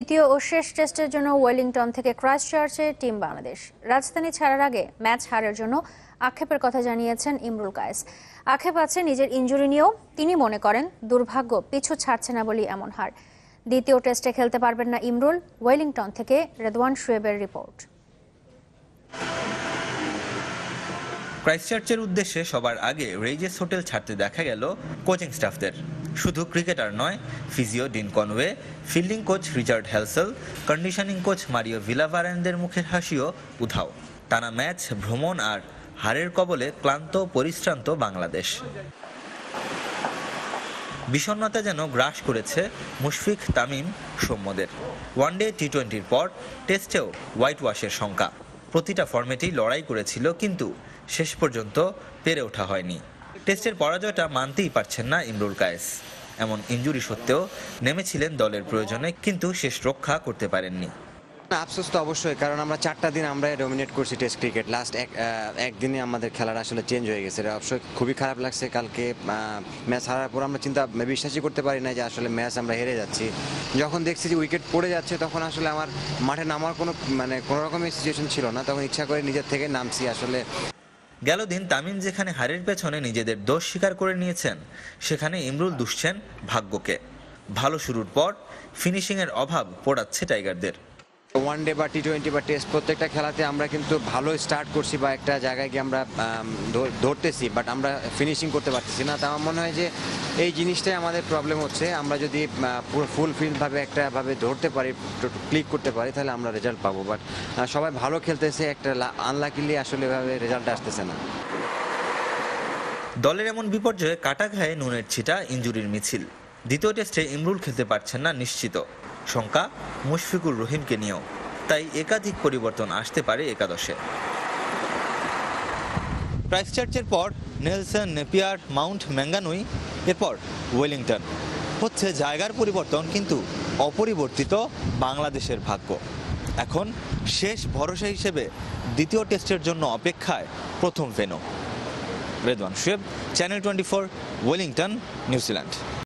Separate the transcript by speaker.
Speaker 1: দ্বিতীয় ও শেষ টেস্টের জন্য ওয়েলিংটন থেকে ক্রাইস্টচার্চে টিম বাংলাদেশ। রাজধানী ছাড়ার আগে ম্যাচ হারের জন্য আক্ষেপের কথা জানিয়েছেন ইমরুল কায়েস। আক্ষেপ আছে নিজের ইনজুরি নিয়েও। তিনি মনে করেন দুর্ভাগ্য পিছু ছাড়ছে না বলেই এমন হার। দ্বিতীয় টেস্টে খেলতে পারবেন না ইমরুল। ওয়েলিংটন থেকে রেদওয়ান শুয়েবের রিপোর্ট।
Speaker 2: ক্রাইস্টচার্চের উদ্দেশ্যে সবার আগে রেইজেস হোটেল ছাড়তে দেখা গেল কোচিং স্টাফদের। শুধু ক্রিকেটার নয়, physio Dean Conway, fielding coach Richard Halsall, conditioning coach Mario ভিলাভারেনদের মুখের হাসিও উধাও। টানা ম্যাচ, ভ্রমণ আর হারের কবলে ক্লান্ত পরিশ্রান্ত বাংলাদেশ। বিষণ্ণতা যেন গ্রাস করেছে মুশফিক, তামিম, সৌম্যদের। ওয়ানডে টি-20-র পর টেস্টেও হোয়াইট ওয়াশের শঙ্কা। প্রতিটা ফরম্যাটেই লড়াই করেছিল, কিন্তু শেষ পর্যন্ত পেরে ওঠা হয়নি। টেস্টের পরাজয়টা মানতেই পারছেন না ইমরুল কায়েস। এমন ইনজুরি সত্ত্বেও নেমেছিলেন দলের প্রয়োজনে, কিন্তু শেষ রক্ষা করতে পারেননি।
Speaker 3: আফসোস তো অবশ্যই, কারণ আমরা 4টা দিন আমরা ডমিনেট করছি টেস্ট ক্রিকেট। লাস্ট একদিনে আমাদের খেলাটা আসলে চেঞ্জ হয়ে গেছে। এটা অবশ্যই খুবই খারাপ লাগছে। কালকে ম্যাচ হারার পর আমরা বিশ্বাসই করতে পারি না যে আসলে ম্যাচ আমরা হেরে যাচ্ছি। যখন দেখছি যে উইকেট পড়ে যাচ্ছে, তখন আসলে আমার মাঠে নামার কোনো রকমের সিচুয়েশন ছিল না। তখন ইচ্ছা করে নিজের থেকে নামছি আসলে।
Speaker 2: গেল দিন তামিম যেখানে হারের পেছনে নিজেদের দোষ স্বীকার করে নিয়েছেন, সেখানে ইমরুল দুষছেন ভাগ্যকে। ভালো শুরুর পর ফিনিশিংয়ের অভাব পোড়াচ্ছে টাইগারদের।
Speaker 3: ওয়ানডে বা টি-20 বা টেস্ট প্রত্যেকটা খেলাতে আমরা কিন্তু ভালো স্টার্ট করছি বা একটা জায়গায় গিয়ে আমরা ধরতেছি, বাট আমরা ফিনিশিং করতে পারতেছি না। তা আমার মনে হয় যে এই জিনিসটাই আমাদের প্রবলেম হচ্ছে। আমরা যদি পুরো ফুলফিলভাবে একটাভাবে ধরতে পারি, ক্লিক করতে পারি, তাহলে আমরা রেজাল্ট পাবো। বাট সবাই ভালো খেলতেছে, একটা আনলাকিলি আসলে এভাবে রেজাল্ট আসতেছে না।
Speaker 2: দলের এমন বিপর্যয়ে কাটা ঘায়ে নুনের ছিটা ইনজুরির মিছিল। দ্বিতীয় টেস্টে ইমরুল খেলতে পারছেন না নিশ্চিত। শঙ্কা মুশফিকুর রহিমকে নিয়েও। তাই একাধিক পরিবর্তন আসতে পারে একাদশে। ক্রাইস্টচার্চের পর নেলসন, নেপিয়ার, মাউন্ট ম্যাঙ্গানুই, এরপর ওয়েলিংটন। হচ্ছে জায়গার পরিবর্তন, কিন্তু অপরিবর্তিত বাংলাদেশের ভাগ্য। এখন শেষ ভরসা হিসেবে দ্বিতীয় টেস্টের জন্য অপেক্ষায় প্রথম venue. Redwan Shuaib, channel 24, Wellington, New Zealand.